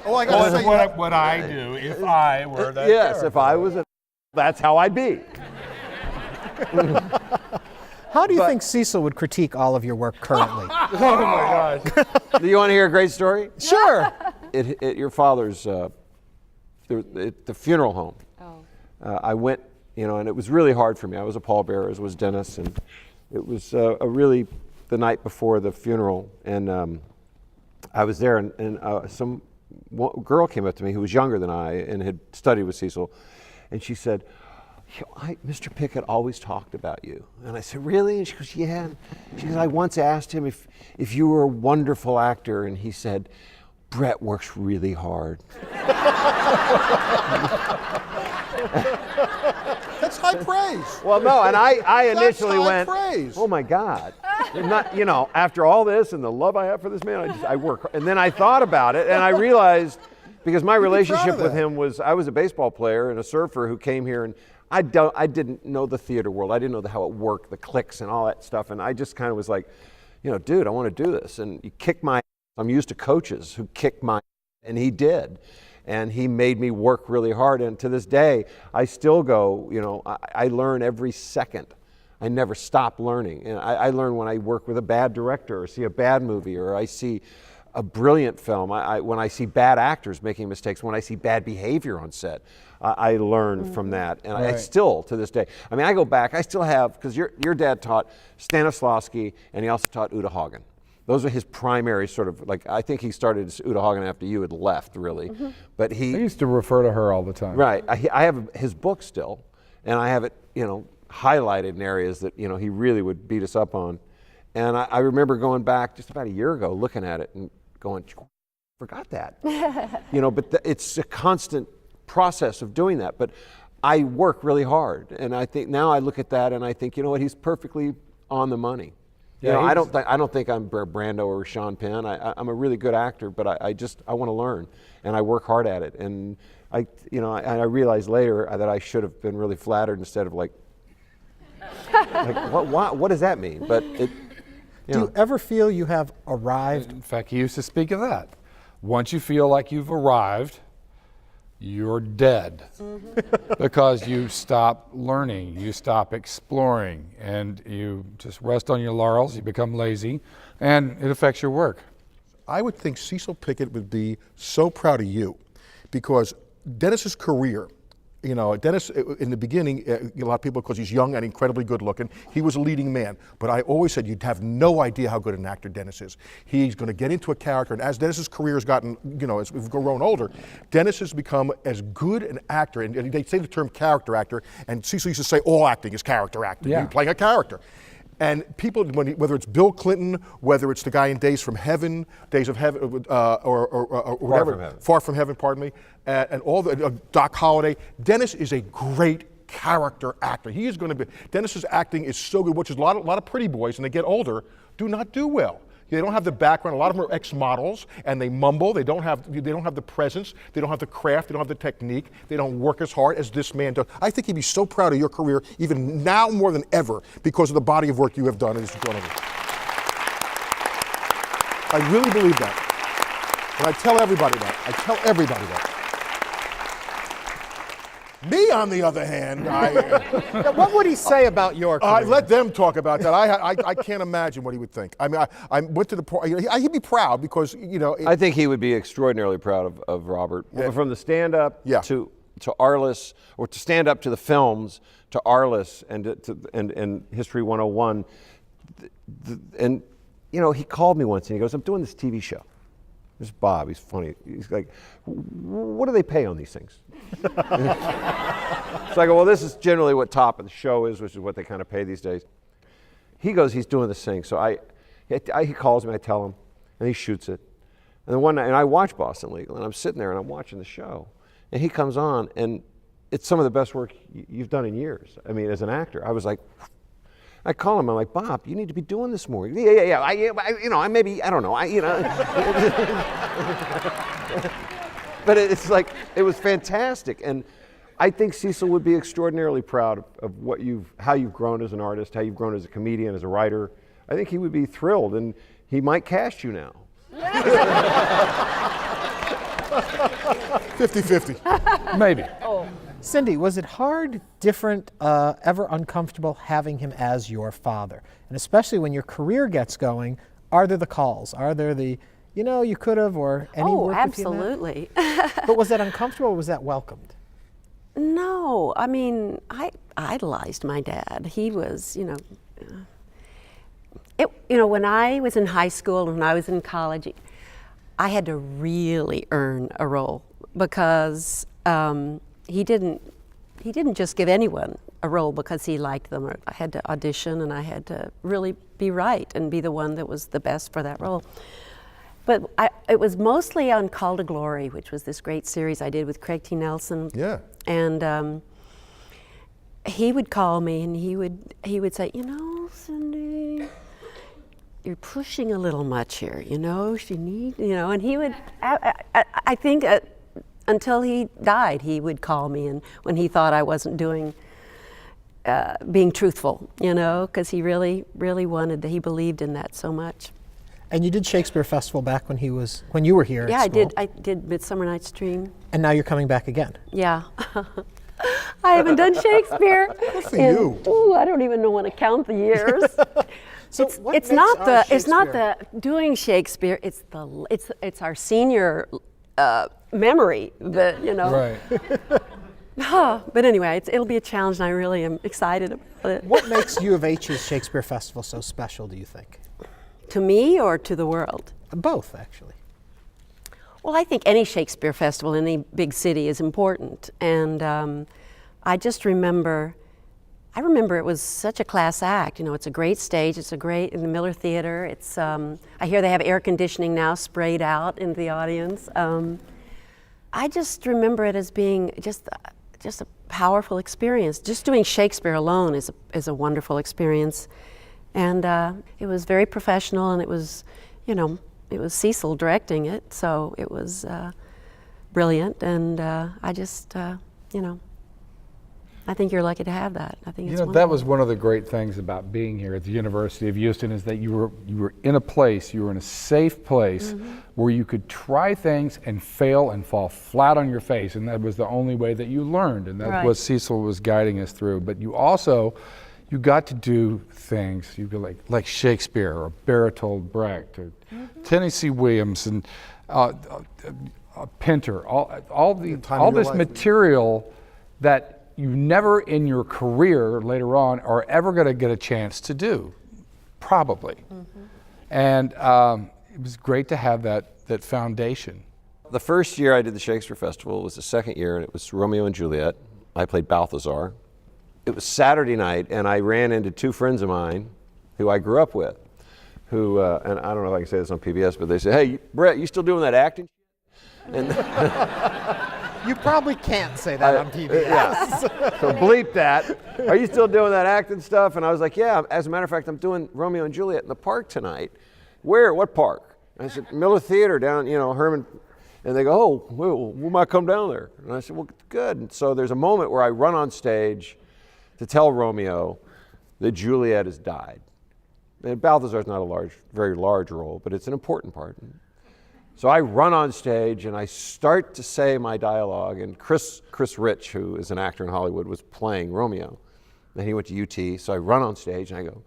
Oh, I got to say, What would I do if I were that Yes, character? if I was that's how I'd be. How do you think Cecil would critique all of your work currently? Oh my gosh. Do you want to hear a great story? Sure. At your father's, the funeral home. Oh. I went, and it was really hard for me. I was a pallbearer, as was Dennis, and it was the night before the funeral, and I was there, and some girl came up to me who was younger than I and had studied with Cecil, and she said, Mr. Pickett always talked about you. And I said, really? And she goes, yeah. And she goes, I once asked him if you were a wonderful actor, and he said, Brett works really hard. That's high praise. Well, no, and I initially high went, praise. oh my God. Not, after all this and the love I have for this man, I work. And then I thought about it and I realized, because my relationship with him was, I was a baseball player and a surfer who came here, and I didn't know the theater world. I didn't know how it worked, the clicks and all that stuff. And I just kind of was like, dude, I want to do this. And you kick my, I'm used to coaches who kick my, and he did. And he made me work really hard. And to this day, I still go, I learn every second. I never stop learning. And I learn when I work with a bad director or see a bad movie or I see a brilliant film. When I see bad actors making mistakes, when I see bad behavior on set, I learn from that. And I still, to this day, I mean, I go back, I still have, because your dad taught Stanislavski and he also taught Uta Hagen. Those are his primary sort of, I think he started Uta Hagen after you had left, really. But I used to refer to her all the time. Right. I have his book still, and I have it, highlighted in areas that, he really would beat us up on. And I remember going back just about a year ago, looking at it and going, forgot that. But it's a constant process of doing that. But I work really hard, and I think now I look at that and I think, he's perfectly on the money. Yeah, I don't think I'm Brando or Sean Penn. I'm a really good actor, but I want to learn, and I work hard at it. And I realized later that I should have been really flattered instead of what does that mean? But Do you ever feel you have arrived? In fact, he used to speak of that. Once you feel like you've arrived, you're dead. Because you stop learning, you stop exploring, and you just rest on your laurels, you become lazy, and it affects your work. I would think Cecil Pickett would be so proud of you, because Dennis's career, Dennis, in the beginning, a lot of people, because he's young and incredibly good looking, he was a leading man. But I always said you'd have no idea how good an actor Dennis is. He's going to get into a character, and as Dennis's career has gotten, as we've grown older, Dennis has become as good an actor, and they say the term character actor, and Cecil used to say all acting is character acting. Yeah. You're playing a character. And people, whether it's Bill Clinton, whether it's the guy in Days of Heaven, or whatever, Far From Heaven, pardon me, and all the Doc Holliday, Dennis is a great character actor. He is going to be. Dennis's acting is so good, which is a lot of pretty boys, and they get older, do not do well. They don't have the background. A lot of them are ex-models, and they mumble. They don't have the presence. They don't have the craft. They don't have the technique. They don't work as hard as this man does. I think he'd be so proud of your career, even now more than ever, because of the body of work you have done. I really believe that, and I tell everybody that. Me, on the other hand, Now, what would he say about your career? let them talk about that. I can't imagine what he would think. I mean, I went to the point. He'd be proud because I think he would be extraordinarily proud of Robert. Yeah. From the stand-up Yeah. to Arliss, or to stand up to the films, to Arliss and History 101. And he called me once and he goes, "I'm doing this TV show." This is Bob, he's funny. He's like, "What do they pay on these things?" So I go, "Well, this is generally what top of the show is, which is what they kind of pay these days." He goes, he's doing this thing. So he calls me, I tell him, and he shoots it. And then one night, and I watch Boston Legal, and I'm sitting there and I'm watching the show. And he comes on, and it's some of the best work you've done in years. I mean, as an actor. I was like, I call him, I'm like, "Bob, you need to be doing this more." Yeah. I maybe, I don't know. But it's like, it was fantastic. And I think Cecil would be extraordinarily proud of how you've grown as an artist, how you've grown as a comedian, as a writer. I think he would be thrilled, and he might cast you now. 50-50. Maybe. Cindy, was it hard, different, ever uncomfortable having him as your father? And especially when your career gets going, are there the calls? Are there the, you could have, or any Oh, work with you in that? absolutely. But was that uncomfortable, or was that welcomed? No, I mean, I idolized my dad. He was, when I was in high school and when I was in college, I had to really earn a role because he didn't just give anyone a role because he liked them. I had to audition and I had to really be right and be the one that was the best for that role. But it was mostly on Call to Glory, which was this great series I did with Craig T. Nelson. Yeah. And he would call me and he would say, you know, Cindy, you're pushing a little much here, you know, and he would, I think until he died, he would call me and when he thought I wasn't being truthful, you know, because he really, really wanted that, he believed in that so much. And you did Shakespeare Festival back when you were here. Yeah, at school. I did Midsummer Night's Dream. And now you're coming back again. Yeah. I haven't done Shakespeare. Good for you. Ooh, I don't even want to count the years. So It's not the doing Shakespeare. It's our senior memory that, you know. Right. But anyway, it'll be a challenge, and I really am excited about it. What makes U of H's Shakespeare Festival so special, do you think? To me or to the world? Both, actually. Well, I think any Shakespeare festival in any big city is important, and I just remember it was such a class act. You know, it's a great stage. It's a great in the Miller Theater. It's I hear they have air conditioning now sprayed out in the audience. I just remember it as being just a powerful experience. Just doing Shakespeare alone is a wonderful experience, and it was very professional, and it was, you know, it was Cecil directing it, so it was brilliant, and I just, you know, I think you're lucky to have that. I think it's You know, wonderful. that was one of the great things about being here at the University of Houston is that you were in a place, you were in a safe place where you could try things and fail and fall flat on your face, and that was the only way that you learned, and that's Right. what Cecil was guiding us through. But you got to do things, you go like Shakespeare or Bertolt Brecht or Tennessee Williams and Pinter, all this material that you never in your career later on are ever going to get a chance to do, probably. And it was great to have that foundation. The first year I did the Shakespeare Festival was the second year, and it was Romeo and Juliet. I played Balthazar. It was Saturday night, and I ran into two friends of mine who I grew up with, who, and I don't know if I can say this on PBS, but they said, hey, Brett, you still doing that acting? And You probably can't say that on PBS. Yeah. So bleep that. Are you still doing that acting stuff? And I was like, yeah, as a matter of fact, I'm doing Romeo and Juliet in the park tonight. Where? What park? And I said, Miller Theater down, you know, Herman. And they go, oh, well, we might come down there. And I said, well, good. And so there's a moment where I run on stage to tell Romeo that Juliet has died. And Balthazar's not a very large role, but it's an important part. So I run on stage and I start to say my dialogue, and Chris Rich, who is an actor in Hollywood, was playing Romeo. And he went to UT, so I run on stage and I go,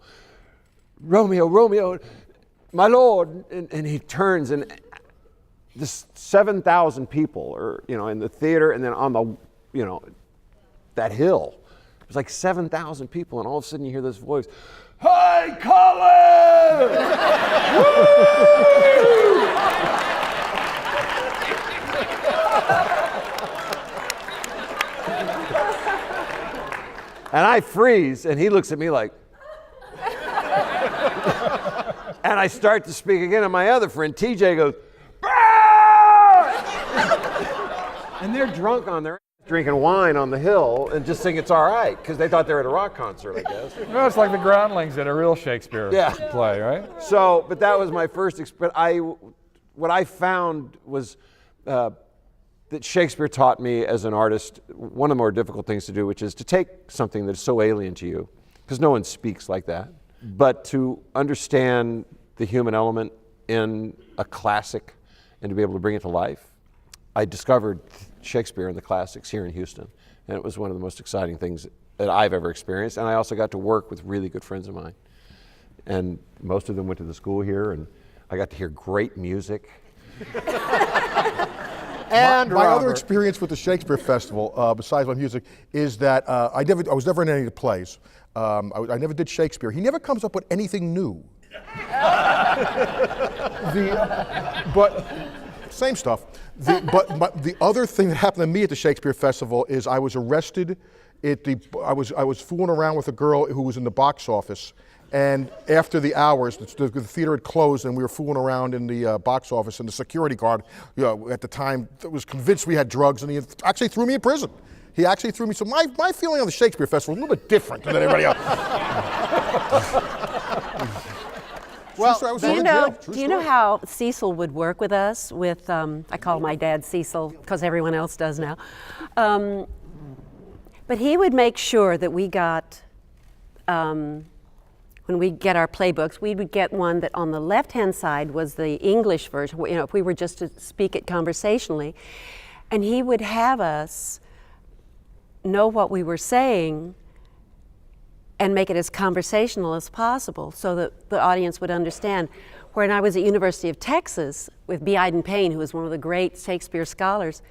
Romeo, Romeo, my lord. And he turns, and this 7,000 people are, you know, in the theater, and then on the, you know, that hill. It was like 7,000 people, and all of a sudden you hear this voice, "Hi, Cullen!" And I freeze, and he looks at me like, and I start to speak again, and my other friend, TJ, goes, and they're drunk on their ass, drinking wine on the hill and just think it's all right, because they thought they were at a rock concert, I guess. No, it's like the groundlings at a real Shakespeare play, right? So, but that was my first experience. What I found was that Shakespeare taught me as an artist one of the more difficult things to do, which is to take something that is so alien to you, because no one speaks like that, but to understand the human element in a classic and to be able to bring it to life. I discovered Shakespeare in the classics here in Houston, and it was one of the most exciting things that I've ever experienced, and I also got to work with really good friends of mine. And most of them went to the school here, and I got to hear great music. And my other Robert. experience with the Shakespeare Festival, besides my music, is that I was never in any of the plays. I never did Shakespeare. He never comes up with anything new. But same stuff. But the other thing that happened to me at the Shakespeare Festival is I was arrested. I was fooling around with a girl who was in the box office, And after the hours, the theater had closed, and we were fooling around in the box office, and the security guard, at the time, was convinced we had drugs, and he actually threw me in prison. He actually threw me. So my feeling of the Shakespeare Festival is a little bit different than everybody else. Well, Do you know how Cecil would work with us? With I call my dad Cecil because everyone else does now. But he would make sure that we got, when we get our playbooks, we would get one that on the left-hand side was the English version. If we were just to speak it conversationally, and he would have us know what we were saying and make it as conversational as possible so that the audience would understand. When I was at University of Texas with B. Iden Payne, who was one of the great Shakespeare scholars,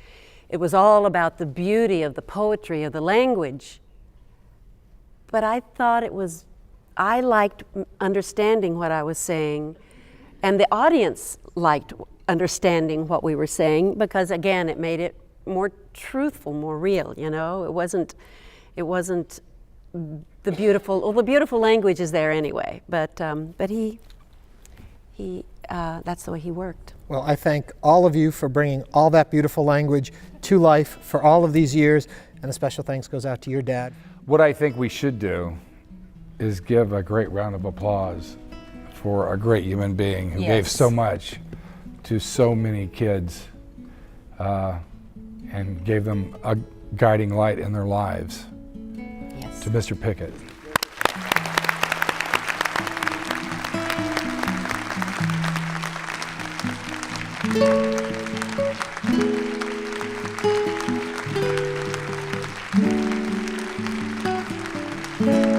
it was all about the beauty of the poetry of the language. But I thought I liked understanding what I was saying, and the audience liked understanding what we were saying because, again, it made it more truthful, more real, It wasn't the beautiful language is there anyway, but he that's the way he worked. Well, I thank all of you for bringing all that beautiful language to life for all of these years, and a special thanks goes out to your dad. What I think we should do is give a great round of applause for a great human being who gave so much to so many kids and gave them a guiding light in their lives. Yes. To Mr. Pickett. Thank you.